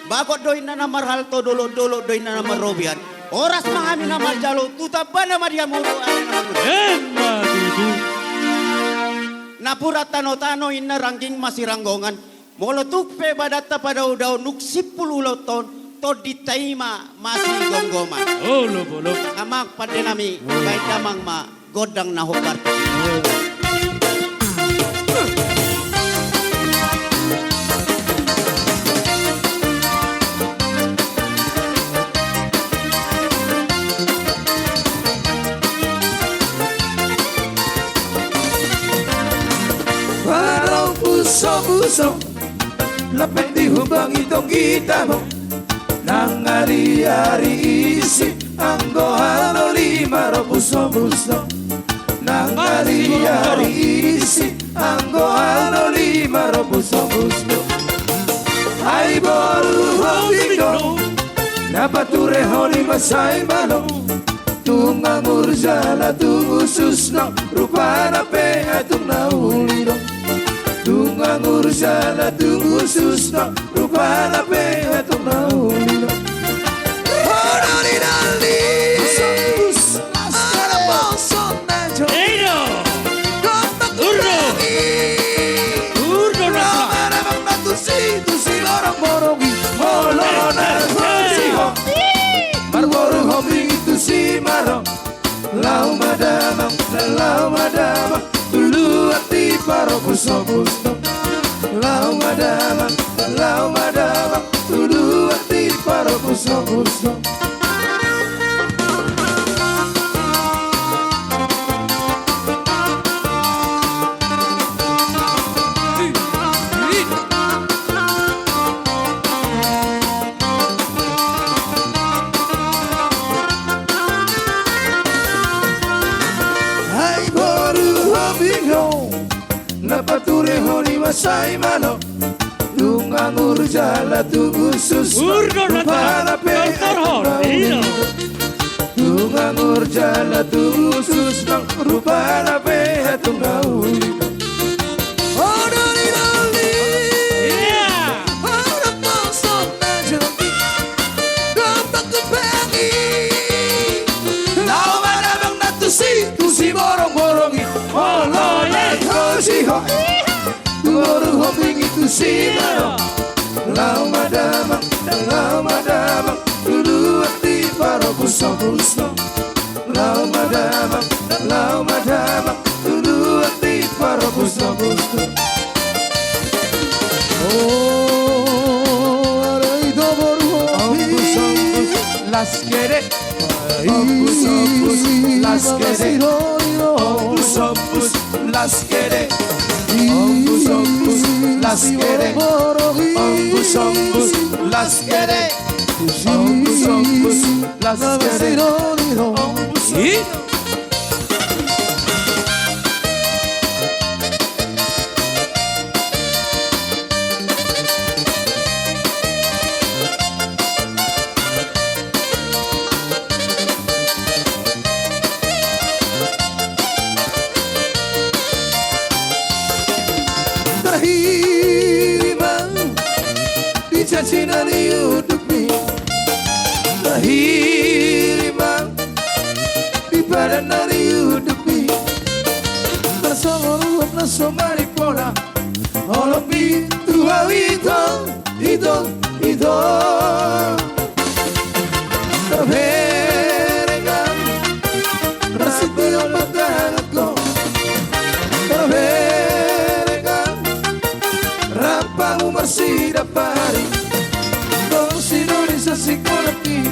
Bakot doy na namar halto dolo doy na namar robian. Oras mangami namar jalo tutaba na Maria muro. Emma dudu. Napura tano-tano inna ranking masih ranggongan. Molotuk pe badata pada udao nuk 10 ton to ditaima masih gonggoman. Olo bolo. Amak padenami baik damang ma godang nahokar. Puso lapet di hubang itong kita mo nang ari-ari isi anggo halo lima ro puso nang ari-ari isi anggo halo lima ro puso ay boru hobigo napature honi masay malo tungang urjala tu ususno rupana pe atung nauliro tungang urjala tu ususno rupana pe atung nauliro Horari dali Ara boson najo Eino. Kompak Urno. Urno na. Ramana mang tusi borong-borongi Molona siho Marboro hobi itu si maro lau madama Tulu ati paro puso lau madama Tulu ati paro puso Napature honi masay malo tungang urjala tu usus Urno na ta. Doktor Hon. Eino. tungang urjala tu usus rupana pe atung nauli Yeah. Orang bosan aja Gampak kepengi Lau mana bang tusi borong-borongi Holo ye kosiho Tuoru hoping itu si maro Lau madamang Dulu hati paro puso Lau madamang Dulu hati paro puso Las quiere, las quiere, las quiere, las quiere, las quiere, las quiere. Cina di YouTube ni lahir bang di badan dari YouTube ni bersama ruang naso maripola olong pintu itu terberengan rasitio matangatko terberengan rampang umar sidapari Indonesia si kolektif